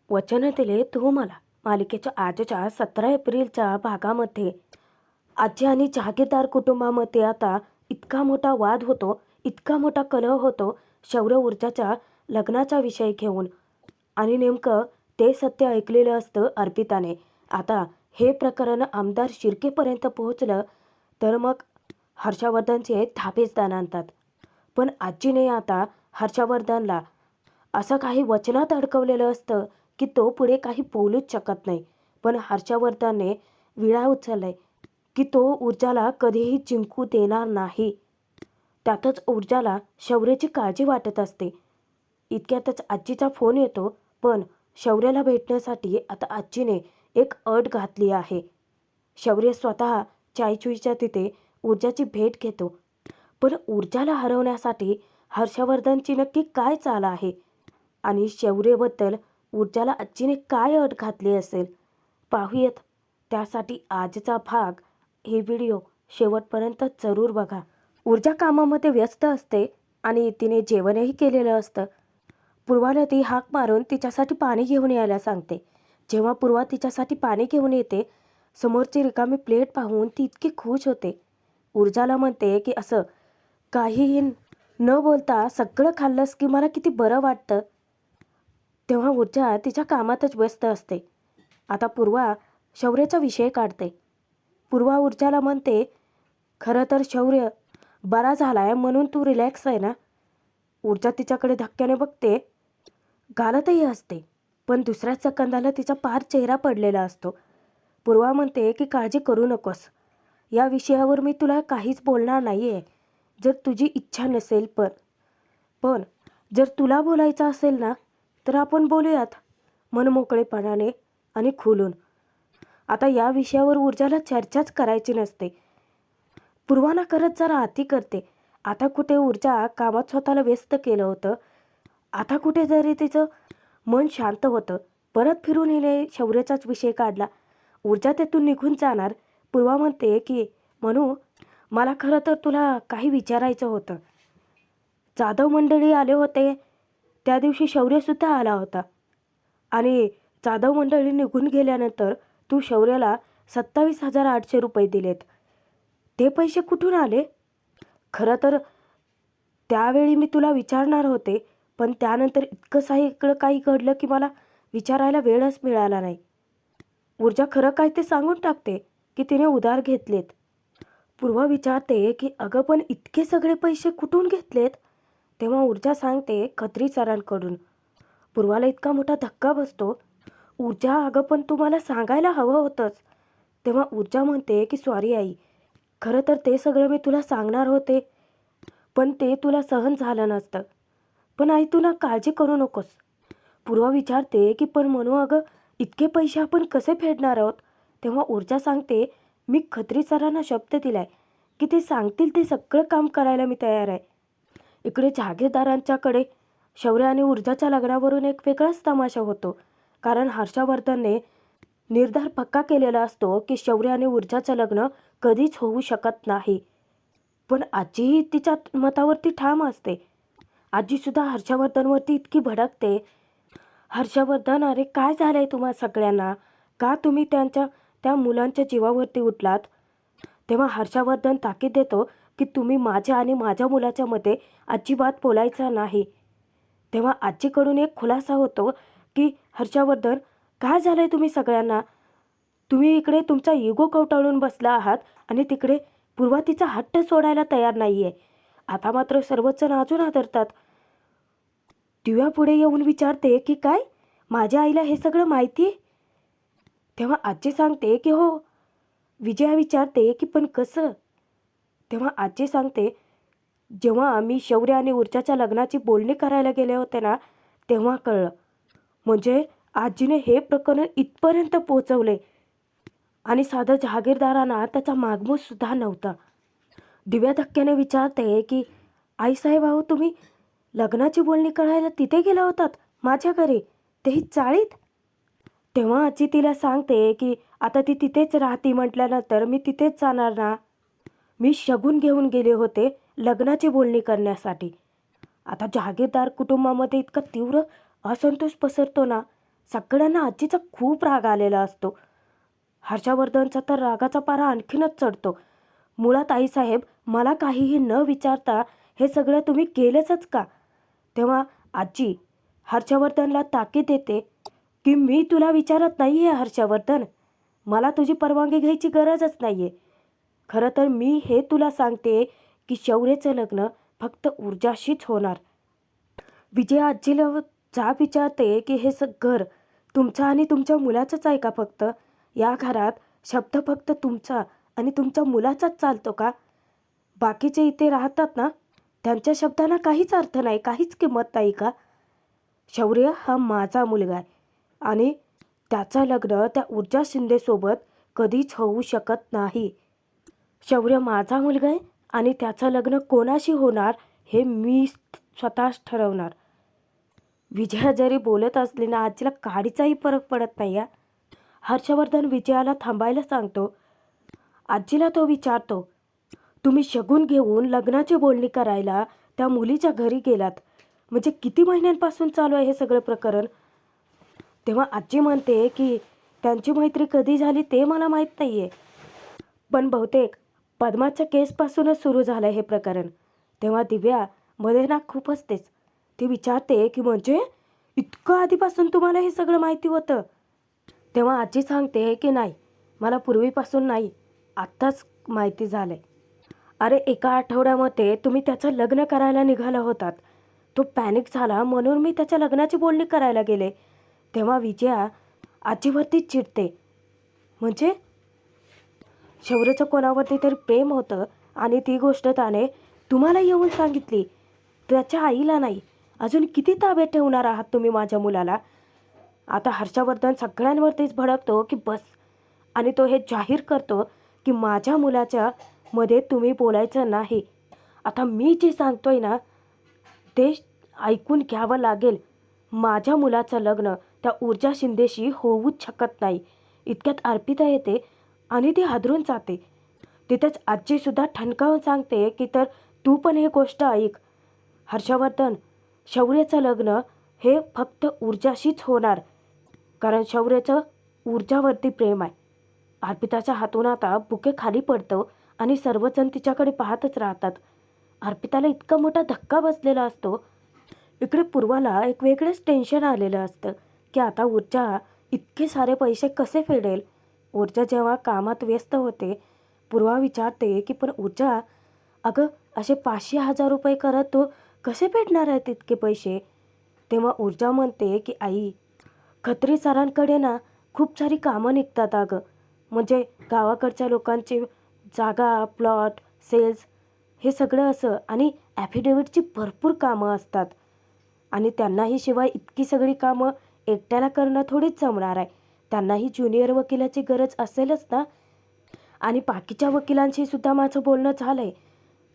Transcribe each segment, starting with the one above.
वचन दिले तू मला मालिकेच्या आजच्या 17 एप्रिलच्या भागामध्ये आजी आणि जहागीरदार कुटुंबामध्ये आता इतका मोठा वाद होतो, इतका मोठा कलह होतो शौर्य ऊर्जाच्या लग्नाचा विषय घेऊन. आणि नेमकं ते सत्य ऐकलेलं असतं अर्पिताने. आता हे प्रकरण आमदार शिर्केपर्यंत पोहोचलं तर मग हर्षवर्धनचे धाबेच आणतात. पण आजीने आता हर्षवर्धनला असं काही वचनात अडकवलेलं असतं की तो पुढे काही बोलूच शकत नाही. पण हर्षवर्धनने विळा उचललाय की तो ऊर्जाला कधीही जिंकू देणार नाही. त्यातच ऊर्जाला शौर्याची काळजी वाटत असते. इतक्यातच आजीचा फोन येतो. पण शौर्याला भेटण्यासाठी आता आजीने एक अट घातली आहे. शौर्य स्वतः चायचुईच्या तिथे ऊर्जाची भेट घेतो. पण ऊर्जाला हरवण्यासाठी हर्षवर्धनची नक्की काय चाल आहे आणि शौर्यबद्दल ऊर्जाला आजीने काय अट घातली असेल, पाहूयात. त्यासाठी आजचा भाग, हे व्हिडिओ शेवटपर्यंत जरूर बघा. ऊर्जा कामामध्ये व्यस्त असते आणि तिने जेवणही केलेलं असतं. पूर्वाला ती हाक मारून तिच्यासाठी पाणी घेऊन यायला सांगते. जेव्हा पूर्वा तिच्यासाठी पाणी घेऊन येते, समोरची रिकामी प्लेट पाहून ती इतकी खुश होते. ऊर्जाला म्हणते की असं काहीही न बोलता सगळं खाल्लंस की मला किती बरं वाटतं. तेव्हा ऊर्जा तिच्या कामातच व्यस्त असते. आता पूर्वा शौर्याचा विषय काढते. पूर्वा ऊर्जाला म्हणते, खरं तर शौर्य बरा झालाय म्हणून तू रिलॅक्स आहे ना. ऊर्जा तिच्याकडे धक्क्याने बघते. घालतही असते, पण दुसऱ्याच सेकंदाला तिचा पार चेहरा पडलेला असतो. पूर्वा म्हणते की काळजी करू नकोस, या विषयावर मी तुला काहीच बोलणार नाही आहे, जर तुझी इच्छा नसेल. पण जर तुला बोलायचं असेल ना तर आपण बोलूयात मनमोकळेपणाने आणि खुलून. आता या विषयावर ऊर्जाला चर्चाच करायची नसते. पूर्वाना करत जरा अति करते. आता कुठे ऊर्जा कामात स्वतःला व्यस्त केलं होतं, आता कुठेतरी तिचं मन शांत होतं. परत फिरून हिने शौर्याचाच विषय काढला. ऊर्जा तेथून निघून जाणार. पूर्वा म्हणते की म्हणू, मला खरं तर तुला काही विचारायचं होतं. जाधव मंडळी आले होते त्या दिवशी शौर्यसुद्धा आला होता आणि जाधव मंडळी निघून गेल्यानंतर तू शौर्याला 27,800 रुपये दिलेत. ते पैसे कुठून आले? खरं तर त्यावेळी मी तुला विचारणार होते, पण त्यानंतर इतकं सगळं काही घडलं की मला विचारायला वेळच मिळाला नाही. ऊर्जा खरं काय ते सांगून टाकते की तिने उधार घेतलेत. पूर्वा विचारते की अगं पण इतके सगळे पैसे कुठून घेतलेत? तेव्हा ऊर्जा सांगते खत्री सरांकडून. पूर्वाला इतका मोठा धक्का बसतो. ऊर्जा, अगं पण तुम्हाला सांगायला हवं होतंच. तेव्हा ऊर्जा म्हणते की सॉरी आई, खरं तर ते सगळं मी तुला सांगणार होते, पण ते तुला सहन झालं नसतं. पण आई तू ना काळजी करू नकोस. पूर्वा विचारते की पण म्हणू अगं इतके पैसे आपण कसे फेडणार आहोत? तेव्हा ऊर्जा सांगते, मी खत्री सरांना शब्द दिलाय की ते सांगतील ते सगळं काम करायला मी तयार आहे. इकडे जहागीरदारांच्याकडे शौर्य आणि ऊर्जाच्या लग्नावरून एक वेगळाच तमाशा होतो. कारण हर्षवर्धनने निर्धार पक्का केलेला असतो की शौर्य आणि ऊर्जाचं लग्न कधीच होऊ शकत नाही. पण आजीही तिच्या मतावरती ठाम असते. आजीसुद्धा हर्षवर्धनवरती इतकी भडकते. हर्षवर्धन, अरे काय झालंय तुम्हा सगळ्यांना? का तुम्ही त्या मुलांच्या जीवावरती उठलात? तेव्हा हर्षवर्धन ताकीद देतो की तुम्ही माझ्या आणि माझ्या मुलाच्या मध्ये अजिबात बोलायचं नाही. तेव्हा आजीकडून एक खुलासा होतो की हर्षवर्धन, काय झालंय तुम्ही सगळ्यांना? तुम्ही इकडे तुमचा इगो कवटाळून बसला आहात आणि तिकडे पूर्वा तिचा हट्ट सोडायला तयार नाही आहे. आता मात्र सर्वच जण अजून आदरतात. दिव्या पुढे येऊन विचारते की काय, माझ्या आईला हे सगळं माहिती आहे? तेव्हा आजी सांगते की हो. विजया विचारते की पण कसं? तेव्हा आजी सांगते, जेव्हा आम्ही शौर्य आणि ऊर्जाच्या लग्नाची बोलणी करायला गेले होते ना, तेव्हा कळलं. म्हणजे आजीने हे प्रकरण इथपर्यंत पोहोचवले आणि साधं जहागीरदारांना त्याचा मागमूससुद्धा नव्हता. दिव्या धक्क्याने विचारते की आईसाहेब, अहो तुम्ही लग्नाची बोलणी करायला तिथे गेला होतात माझ्या घरी, तेही चाळीत? तेव्हा आजी तिला सांगते की आता ती तिथेच राहती म्हटल्यानंतर मी तिथेच जाणार ना. मी शगुन घेऊन गेले होते लग्नाची बोलणी करण्यासाठी. आता जहागीरदार कुटुंबामध्ये इतका तीव्र असंतोष पसरतो ना, सगळ्यांना आजीचा खूप राग आलेला असतो. हर्षवर्धनचा तर रागाचा पारा आणखीनच चढतो. मुळात आईसाहेब, मला काहीही न विचारता हे सगळं तुम्ही केलंच का? तेव्हा आजी हर्षवर्धनला ताकीद देते की मी तुला विचारत नाही आहे हर्षवर्धन, मला तुझी परवानगी घ्यायची गरजच नाही आहे. खरं तर मी हे तुला सांगते की शौर्यचं लग्न फक्त ऊर्जाशीच होणार. विजया आजीला जाब विचारते की हे घर तुमचं आणि तुमच्या मुलाचंच आहे का फक्त? या घरात शब्द फक्त तुमचा आणि तुमच्या मुलाचाच चालतो का? बाकीचे इथे राहतात ना, त्यांच्या शब्दांना काहीच अर्थ नाही, काहीच किंमत नाही का? शौर्य हा माझा मुलगा आहे आणि त्याचं लग्न त्या ऊर्जा शिंदेसोबत कधीच होऊ शकत नाही. शौर्य माझा मुलगा आहे आणि त्याचं लग्न कोणाशी होणार हे मी स्वतःच ठरवणार. विजया जरी बोलत असली ना, आजीला काडीचाही फरक पडत नाही. हर्षवर्धन विजयाला थांबायला सांगतो. आजीला तो विचारतो, तुम्ही शगुन घेऊन लग्नाची बोलणी करायला त्या मुलीच्या घरी गेलात, म्हणजे किती महिन्यांपासून चालू आहे हे सगळं प्रकरण? तेव्हा आजी म्हणते की त्यांची मैत्री कधी झाली ते मला माहीत नाही आहे, पण बहुतेक पद्माच्या केसपासूनच सुरू झालं हे प्रकरण. तेव्हा दिव्या मध्ये ना खूप हसतेच. ती विचारते की म्हणजे इतकं आधीपासून तुम्हाला हे सगळं माहिती होतं? तेव्हा आजी सांगते की नाही, मला पूर्वीपासून नाही, आत्ताच माहिती झालं आहे. अरे एका आठवड्यामध्ये तुम्ही त्याचं लग्न करायला निघाला होतात. तो पॅनिक झाला म्हणून मी त्याच्या लग्नाची बोलणी करायला गेले. तेव्हा विजया आजीवरती चिडते. म्हणजे शौर्यचं कोणावरती तरी प्रेम होतं आणि ती गोष्ट त्याने तुम्हाला येऊन सांगितली, त्याच्या आईला नाही. अजून किती ताब्यात ठेवणार आहात तुम्ही माझ्या मुलाला? आता हर्षवर्धन सगळ्यांवरतीच भडकतो की बस, आणि तो हे जाहीर करतो की माझ्या मुलाच्या मध्ये तुम्ही बोलायचं नाही. आता मी जे सांगतोय ना ते ऐकून घ्यावं लागेल. माझ्या मुलाचं लग्न त्या ऊर्जा शिंदेशी होऊच शकत नाही. इतक्यात अर्पिता येते आणि ती हादरून जाते. तिथेच आजीसुद्धा ठणकावून सांगते की तर तू पण हे गोष्ट ऐक हर्षवर्धन, शौर्याचं लग्न हे फक्त ऊर्जाशीच होणार, कारण शौर्याचं ऊर्जावरती प्रेम आहे. अर्पिताच्या हातून आता बुके खाली पडतं आणि सर्वजण तिच्याकडे पाहतच राहतात. अर्पिताला इतका मोठा धक्का बसलेला असतो. इकडे पूर्वाला एक वेगळंच टेन्शन आलेलं असतं की आता ऊर्जा इतके सारे पैसे कसे फेडेल. ऊर्जा जेव्हा कामात व्यस्त होते, पूर्वा विचारते की पण ऊर्जा, अगं असे 500,000 रुपये करत तो कसे फेडणार आहेत इतके पैसे? तेव्हा ऊर्जा म्हणते की आई, खत्री सरांकडे ना खूप सारी कामं निघतात अगं, म्हणजे गावाकडच्या लोकांची जागा, प्लॉट, सेल्स हे सगळं असं, आणि ॲफिडेविटची भरपूर कामं असतात आणि त्यांनाही शिवाय इतकी सगळी कामं एकट्याला करणं थोडीच जमणार आहे. त्यांनाही ज्युनियर वकिलाची गरज असेलच ना. आणि बाकीच्या वकिलांशी सुद्धा माझं बोलणं झालं आहे,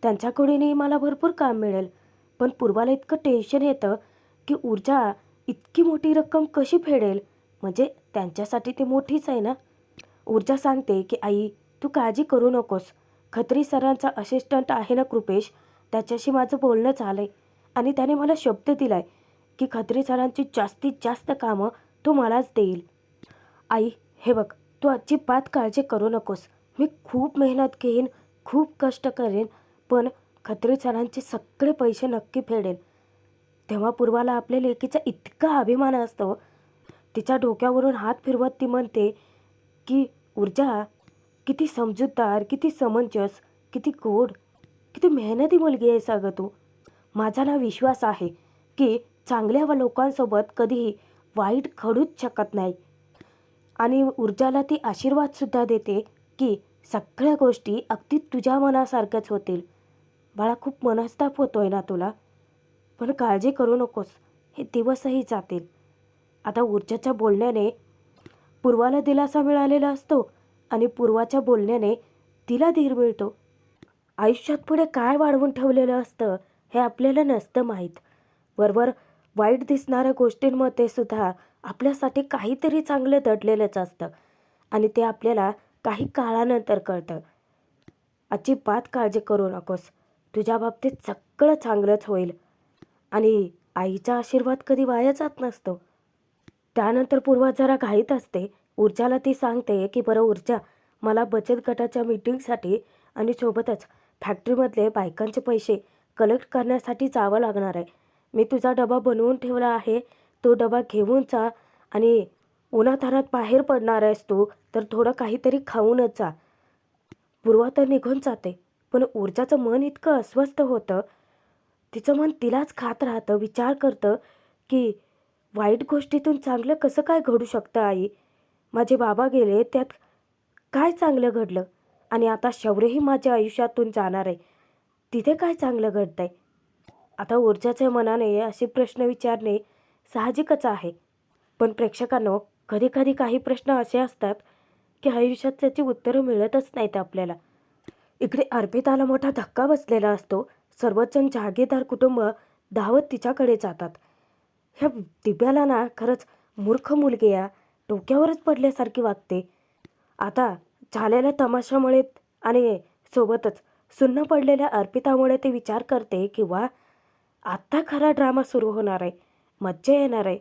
त्यांच्याकडेही मला भरपूर काम मिळेल. पण पूर्वाला इतकं टेन्शन येतं की ऊर्जा इतकी मोठी रक्कम कशी फेडेल, म्हणजे त्यांच्यासाठी ती मोठीच आहे ना. ऊर्जा सांगते की आई, तू काळजी करू नकोस. खत्री सरांचा असिस्टंट आहे ना कृपेश, त्याच्याशी माझं बोलणं झालं आहे आणि त्याने मला शब्द दिला आहे की खत्री सरांची जास्तीत जास्त कामं तो मलाच देईल. आई हे बघ, तू अजिबात काळजी करू नकोस. मी खूप मेहनत घेईन, खूप कष्ट करेन, पण खत्री सरांचे सगळे पैसे नक्की फेडेन. तेव्हा पूर्वाला आपल्या लेकीचा इतका अभिमान असतो. तिच्या डोक्यावरून हात फिरवत ती म्हणते की ऊर्जा किती समजूतदार, किती समंजस, किती गोड, किती मेहनती मुलगी आहे सागं तू. माझा ना विश्वास आहे की चांगल्या व लोकांसोबत कधीही वाईट घडूच शकत नाही. आणि ऊर्जाला ती आशीर्वादसुद्धा देते की सगळ्या गोष्टी अगदी तुझ्या मनासारख्याच होतील. बाळा, खूप मनस्ताप होतोय ना तुला, पण काळजी करू नकोस, हे दिवसही जातील. आता ऊर्जाच्या बोलण्याने पूर्वाला दिलासा मिळालेला असतो आणि पूर्वाच्या बोलण्याने तिला धीर मिळतो. आयुष्यात पुढे काय वाढवून ठेवलेलं असतं हे आपल्याला नसतं माहीत. वरवर वाईट दिसणाऱ्या गोष्टींमध्ये सुद्धा आपल्यासाठी काहीतरी चांगलं दडलेलंच असतं आणि ते आपल्याला काही काळानंतर कळतं. अजिबात काळजी करू नकोस, तुझ्या बाबतीत सगळं चांगलंच होईल आणि आईचा आशीर्वाद कधी वाया जात नसतो. त्यानंतर पूर्वा जरा घाईत असते. ऊर्जाला ती सांगते की बरं ऊर्जा, मला बचत गटाच्या मीटिंगसाठी आणि सोबतच फॅक्टरीमधले बायकांचे पैसे कलेक्ट करण्यासाठी जावं लागणार आहे. मी तुझा डबा बनवून ठेवला आहे, तो डबा घेऊन जा आणि उन्हातान्हात बाहेर पडणार आहेस तू, तर थोडं काहीतरी खाऊनच जा. पूर्वा तर निघून जाते, पण ऊर्जाचं मन इतकं अस्वस्थ होतं. तिचं मन तिलाच खात राहतं, विचार करतं की वाईट गोष्टीतून चांगलं कसं काय घडू शकतं आई? माझे बाबा गेले, त्यात काय चांगलं घडलं? आणि आता शौर्यही माझ्या आयुष्यातून जाणार आहे, तिथे काय चांगलं घडतंय? आता ऊर्जाच्या मनाने असे प्रश्न विचारणे साहजिकच आहे. पण प्रेक्षकांनो, कधी-कधी काही प्रश्न असे असतात की आयुष्यात त्याची उत्तरं मिळतच नाहीत आपल्याला. इकडे अर्पिताला मोठा धक्का बसलेला असतो. सर्वच जण जागीरदार कुटुंब धावत तिच्याकडे जातात. ह्या दिव्याला ना खरंच मूर्ख मुलगी या डोक्यावरच पडल्यासारखी वागते. आता झालेल्या तमाशामुळे आणि सोबतच सुन्न पडलेल्या अर्पितामुळे ते विचार करते की वा, आत्ता खरा ड्रामा सुरू होणार आहे, मज्जा येणार आहे.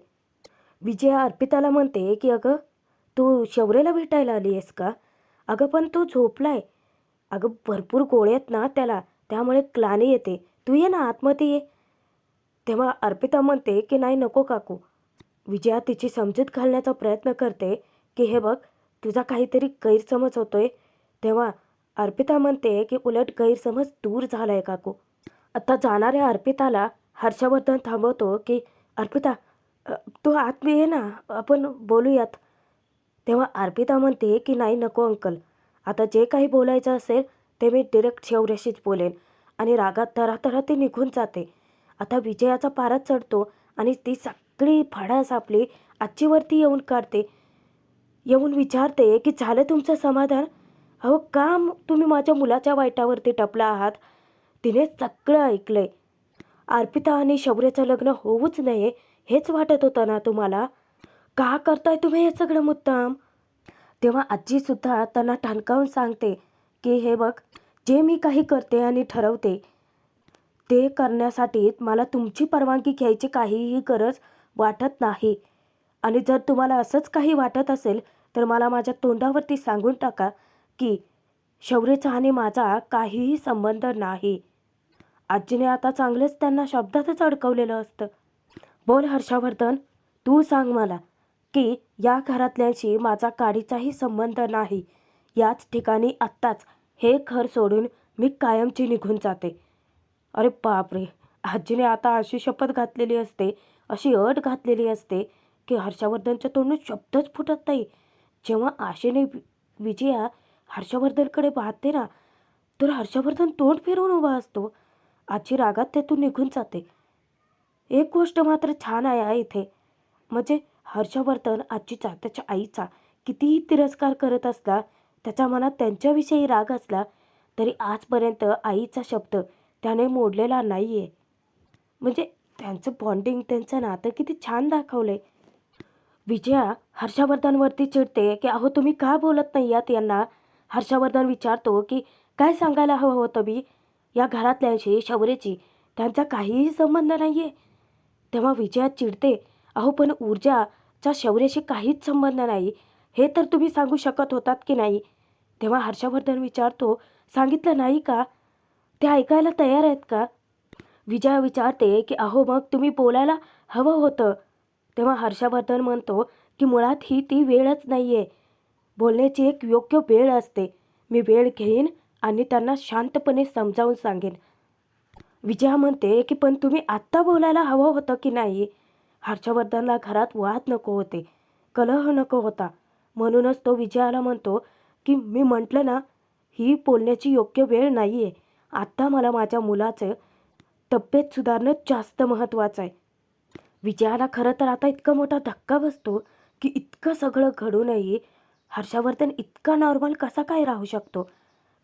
विजया अर्पिताला म्हणते की अगं, तू शौर्यला भेटायला आली आहेस का? अगं पण तो झोपलाय. अगं भरपूर गोळे आहेत ना त्याला, त्यामुळे ग्लानी येते. तू ये ना आतमध्ये ये. तेव्हा अर्पिता म्हणते की नाही नको काकू. विजया तिची समजूत घालण्याचा प्रयत्न करते की हे बघ, तुझा काहीतरी गैरसमज होतोय. तेव्हा अर्पिता म्हणते की उलट गैरसमज दूर झालाय काकू. आता जाणाऱ्या अर्पिताला हर्षवर्धन थांबवतो की अर्पिता, तू आत ये ना, आपण बोलूयात. तेव्हा अर्पिता म्हणते की नाही नको अंकल, आता जे काही बोलायचं असेल ते मी डिरेक्ट शौर्याशीच बोलेन. आणि रागात तरातरा ती निघून जाते. आता विजयाचा पारा चढतो आणि ती सगळी फडास आपली आजीवरती येऊन काढते. येऊन विचारते की झालं तुमचं समाधान? अहो का तुम्ही माझ्या मुलाच्या वाईटावरती टपला आहात? तिने सगळं ऐकलंय. अर्पिता आणि शौर्याचं लग्न होऊच नये हेच वाटत होतं ना तुम्हाला? का करताय तुम्ही हे सगळं मुद्दाम? तेव्हा आजीसुद्धा त्यांना ठणकावून सांगते की हे बघ, जे मी काही करते आणि ठरवते ते करण्यासाठी मला तुमची परवानगी घ्यायची काहीही गरज वाटत नाही. आणि जर तुम्हाला असंच काही वाटत असेल तर मला माझ्या तोंडावरती सांगून टाका की शौर्यचा आणि माझा काहीही संबंध नाही. आजीने आता चांगलंच त्यांना शब्दातच अडकवलेलं असतं. बोल हर्षवर्धन, तू सांग मला की या घरातल्यांशी माझा काडीचाही संबंध नाही. याच ठिकाणी आत्ताच हे घर सोडून मी कायमची निघून जाते. अरे बापरे! आजीने आता अशी शपथ घातलेली असते, अशी अट घातलेली असते की हर्षवर्धनच्या तोंडून शब्दच फुटत नाही. जेव्हा आशेने विजया हर्षवर्धनकडे पाहते ना, तर हर्षवर्धन तोंड फिरवून उभा असतो. आजी रागात तेथून निघून जाते. एक गोष्ट मात्र छान आहे हा इथे, म्हणजे हर्षवर्धन आजीचा, त्याच्या आईचा कितीही तिरस्कार करत असला, त्याच्या मनात त्यांच्याविषयी राग असला, तरी आजपर्यंत आईचा शब्द त्याने मोडलेला नाही आहे. म्हणजे त्यांचं बॉन्डिंग, त्यांचं नातं किती छान दाखवलं आहे. विजया हर्षवर्धनवरती चिडते की अहो तुम्ही का बोलत नाही आहात यांना? हर्षवर्धन विचारतो की काय सांगायला हवं होतं मी? या घरातल्यांशी शौर्याची त्यांचा काहीही संबंध नाही आहे. तेव्हा विजया चिडते, अहो पण ऊर्जाचा शौर्याशी काहीच संबंध नाही, हे तर तुम्ही सांगू शकत होतात की नाही? तेव्हा हर्षवर्धन विचारतो, सांगितलं नाही का? ते ऐकायला तयार आहेत का? विजया विचारते की अहो मग तुम्ही बोलायला हवं होतं. तेव्हा हर्षवर्धन म्हणतो की मुळात ही ती वेळच नाही आहे. बोलण्याची एक योग्य वेळ असते. मी वेळ घेईन आणि त्यांना शांतपणे समजावून सांगेन. विजया म्हणते की पण तुम्ही आत्ता बोलायला हवं होतं की नाही? हर्षवर्धनला घरात वाद नको होते, कलह नको होता. म्हणूनच तो विजयाला म्हणतो की मी म्हटलं ना, ही बोलण्याची योग्य वेळ नाही आहे. आत्ता मला माझ्या मुलाचं तब्येत सुधारणं जास्त महत्त्वाचं आहे. विजयाला खरं तर आता इतका मोठा धक्का बसतो की इतकं सगळं घडूनही हर्षवर्धन इतका नॉर्मल कसा काय राहू शकतो?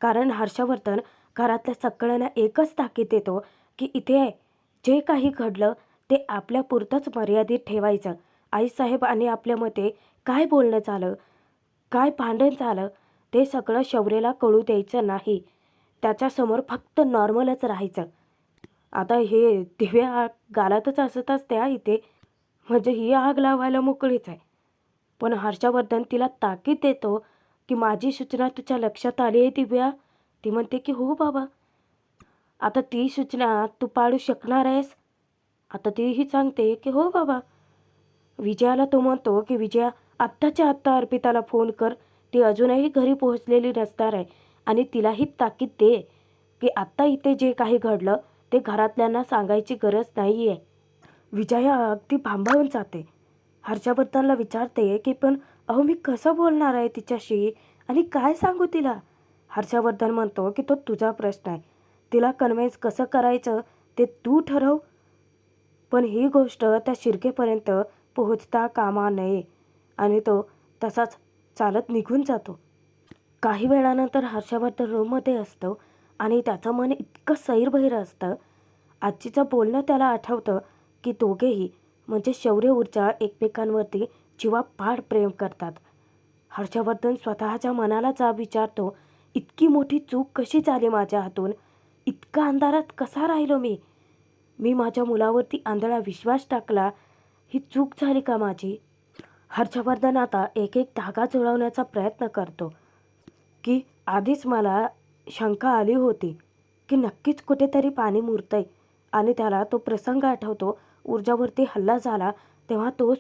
कारण हर्षवर्धन घरातल्या सगळ्यांना एकच ताकीद देतो की इथे जे काही घडलं ते आपल्यापुरतंच मर्यादित ठेवायचं. आईसाहेब आणि आपल्यामध्ये काय बोलणं झालं, काय भांडण झालं, ते सगळं शौर्यला कळू द्यायचं नाही. त्याच्यासमोर फक्त नॉर्मलच राहायचं. आता हे दिव्या गालातच असत असते हा इथे. म्हणजे ही आग लावायला मोकळीच आहे. पण हर्षवर्धन तिला ताकीद देतो की माझी सूचना तुझ्या लक्षात आली आहे दिव्या. ती म्हणते की हो बाबा, आता ती सूचना तू पाळू शकणार आहेस. आता तीही सांगते की हो बाबा. विजयाला तो म्हणतो की विजया, आत्ताच्या आत्ता अर्पिताला फोन कर. ती अजूनही घरी पोहोचलेली नसणार आहे. आणि तिलाही ताकीद दे की आत्ता इथे जे काही घडलं ते घरातल्यांना सांगायची गरज नाही आहे. विजया अगदी भांबावून जाते. हर्षवर्धनला विचारते की पण अहो मी कसं बोलणार आहे तिच्याशी आणि काय सांगू तिला. हर्षवर्धन म्हणतो की तो तुझा प्रश्न आहे. तिला कन्व्हिन्स कसं करायचं ते तू ठरव. पण ही गोष्ट त्या शिर्केपर्यंत पोहोचता कामा नये. आणि तो तसाच चालत निघून जातो. काही वेळानंतर हर्षवर्धन रूममध्ये असतो आणि त्याचं मन इतकं सैरभैर असतं. आजीचं बोलणं त्याला आठवतं की दोघेही म्हणजे शौर्य ऊर्जा एकमेकांवरती जीवापाड प्रेम करतात. हर्षवर्धन स्वतःच्या मनाला जाब विचारतो, इतकी मोठी चूक कशी झाली माझ्या हातून. इतका अंधारात कसा राहिलो मी. मी माझ्या मुलावरती आंधळा विश्वास टाकला. ही चूक झाली का माझी. हर्षवर्धन आता एक एक धागा जुळवण्याचा प्रयत्न करतो की आधीच मला शंका आली होती की नक्कीच कुठेतरी पाणी मुरतंय. आणि त्याला तो प्रसंग आठवतो. ऊर्जावरती हल्ला झाला तेव्हा तो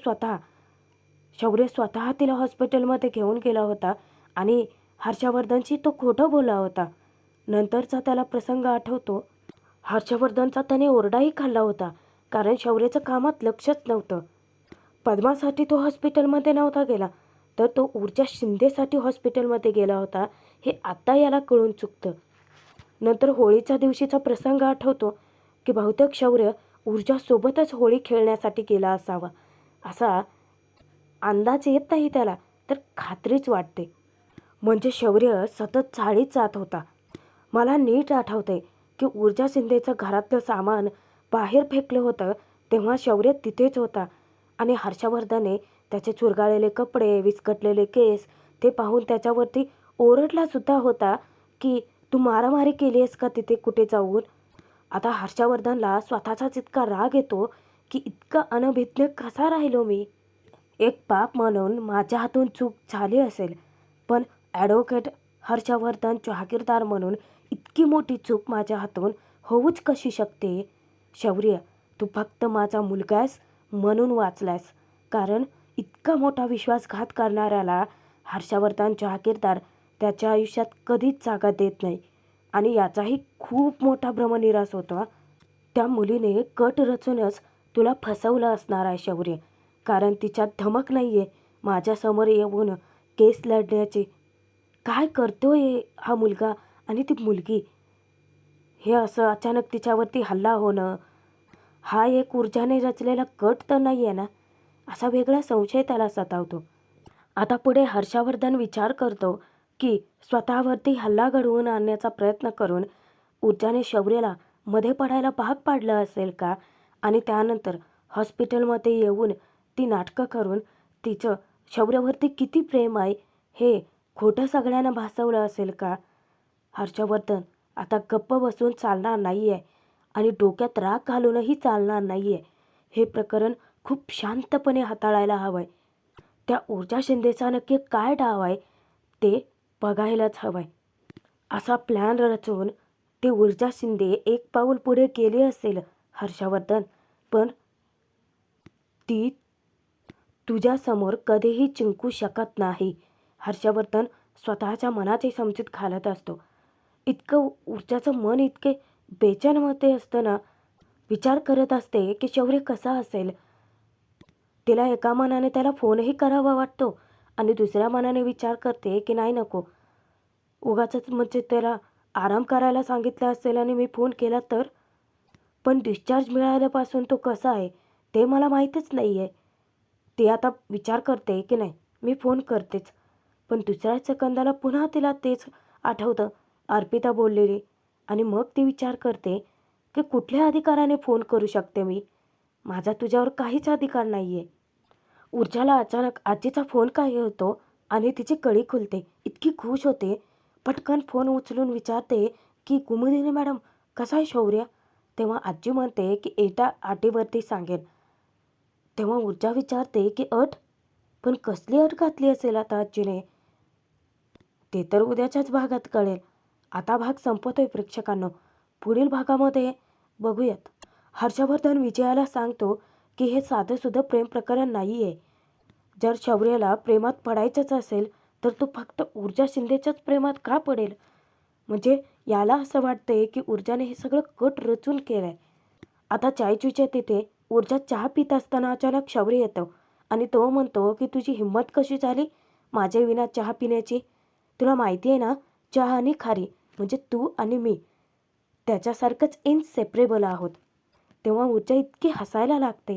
शौर्य स्वतः तिला हॉस्पिटलमध्ये घेऊन गेला होता आणि हर्षवर्धनशी तो खोटं बोलला होता. नंतरचा त्याला प्रसंग आठवतो. हर्षवर्धनचा त्याने ओरडाही खाल्ला होता कारण शौर्याचं कामात लक्षच नव्हतं. पद्मासाठी तो हॉस्पिटलमध्ये नव्हता गेला, तर तो ऊर्जा शिंदेसाठी हॉस्पिटलमध्ये गेला होता हे आता याला कळून चुकतं. नंतर होळीच्या दिवशीचा प्रसंग आठवतो की बहुतेक शौर्य ऊर्जासोबतच होळी खेळण्यासाठी गेला असावा असा अंदाज येत नाही त्याला, तर खात्रीच वाटते. म्हणजे शौर्य सतत चाळीत जात होता. मला नीट आठवते की ऊर्जा शिंदेचं घरातलं सामान बाहेर फेकलं होतं तेव्हा शौर्य तिथेच होता. आणि हर्षवर्धनने त्याचे चुरगाळलेले कपडे, विस्कटलेले केस ते पाहून त्याच्यावरती ओरडलासुद्धा होता की तू मारामारी केली आहेस का तिथे कुठे जाऊन. आता हर्षवर्धनला स्वतःचाच इतका राग येतो की इतका अनभिज्ञ कसा राहिलो मी. एक बाप म्हणून माझ्या हातून चूक झाली असेल, पण ॲडव्होकेट हर्षवर्धन जहागीरदार म्हणून इतकी मोठी चूक माझ्या हातून होऊच कशी शकते. शौर्य, तू फक्त माझा मुलगा आहेस म्हणून वाचलास. कारण इतका मोठा विश्वासघात करणाऱ्याला हर्षवर्धन जहागीरदार त्याच्या आयुष्यात कधीच जागा देत नाही. आणि याचाही खूप मोठा भ्रमनिरास होता. त्या मुलीने कट रचूनच तुला फसवलं असणार आहे शौर्य. कारण तिच्यात धमक नाही आहे माझ्यासमोर येऊन केस लढण्याची. काय करतोय हा मुलगा आणि ती मुलगी. हे असं अचानक तिच्यावरती हल्ला होणं हा एक ऊर्जाने रचलेला कट तर नाही आहे ना, असा वेगळा संशय त्याला सतावतो. आता पुढे हर्षवर्धन विचार करतो की स्वतःवरती हल्ला घडवून आणण्याचा प्रयत्न करून ऊर्जाने शौर्याला मध्ये पडायला भाग पाडलं असेल का. आणि त्यानंतर हॉस्पिटलमध्ये येऊन ती नाटकं करून तिचं शौर्यावरती किती प्रेम आहे हे खोटं सगळ्यांना भासवलं असेल का. हर्षवर्धन आता गप्प बसून चालणार नाही आहे आणि डोक्यात राग घालूनही चालणार नाही आहे. हे प्रकरण खूप शांतपणे हाताळायला हवं आहे. त्या ऊर्जा शिंदेचा नक्की काय डाव आहे ते बघायलाच हवं आहे. असा प्लॅन रचून ती ऊर्जा शिंदे एक पाऊल पुढे गेली असेल हर्षवर्धन, पण ती तुझ्यासमोर कधीही जिंकू शकत नाही. हर्षवर्धन स्वतःच्या मनाची समजूत घालत असतो. इतकं ऊर्जाचं मन इतके बेचैनमध्ये असतं ना, विचार करत असते की शौर्य कसा असेल. तिला एका मनाने त्याला फोनही करावा वाटतो आणि दुसऱ्या मनाने विचार करते की नाही नको, उगाचच म्हणजे त्याला आराम करायला सांगितलं असेल आणि मी फोन केला तर. पण डिस्चार्ज मिळाल्यापासून तो कसा आहे ते मला माहीतच नाही आहे. ती आता विचार करते की नाही मी फोन करतेच. पण दुसऱ्या सेकंदाला पुन्हा तिला तेच आठवतं अर्पिता बोललेली. आणि मग ती विचार करते की कुठल्या अधिकाराने फोन करू शकते मी. माझा तुझ्यावर काहीच अधिकार नाही आहे. ऊर्जाला अचानक आजीचा फोन काय होतो आणि तिची कळी खुलते. इतकी खुश होते. पटकन फोन उचलून विचारते की कुमुदिनी मॅडम, कसा आहे शौर्य. तेव्हा आजी म्हणते की एटा आटीवरती सांगेन. तेव्हा ऊर्जा विचारते की अट? पण कसली अट घातली असेल आता आजीने? ते तर उद्याच्याच भागात कळेल. आता भाग संपवतोय प्रेक्षकांनो. पुढील भागामध्ये बघूयात. हर्षवर्धन विजयाला सांगतो की हे साधंसुधं प्रेम प्रकरण नाही आहे. जर शौर्यला प्रेमात पडायचंच असेल तर तो फक्त ऊर्जा शिंदेच्याच प्रेमात का पडेल? म्हणजे याला असं वाटतंय की ऊर्जाने हे सगळं कट रचून केलंय. आता चायचूच्या तिथे ऊर्जा चहा पित असताना अचानक शौर्य येतो आणि तो म्हणतो की तुझी हिंमत कशी झाली माझ्या विना चहा पिण्याची? तुला माहिती आहे ना, चहा आणि खारी म्हणजे तू आणि मी त्याच्यासारखंच इनसेपरेबल आहोत. तेव्हा ऊर्जा इतकी हसायला लागते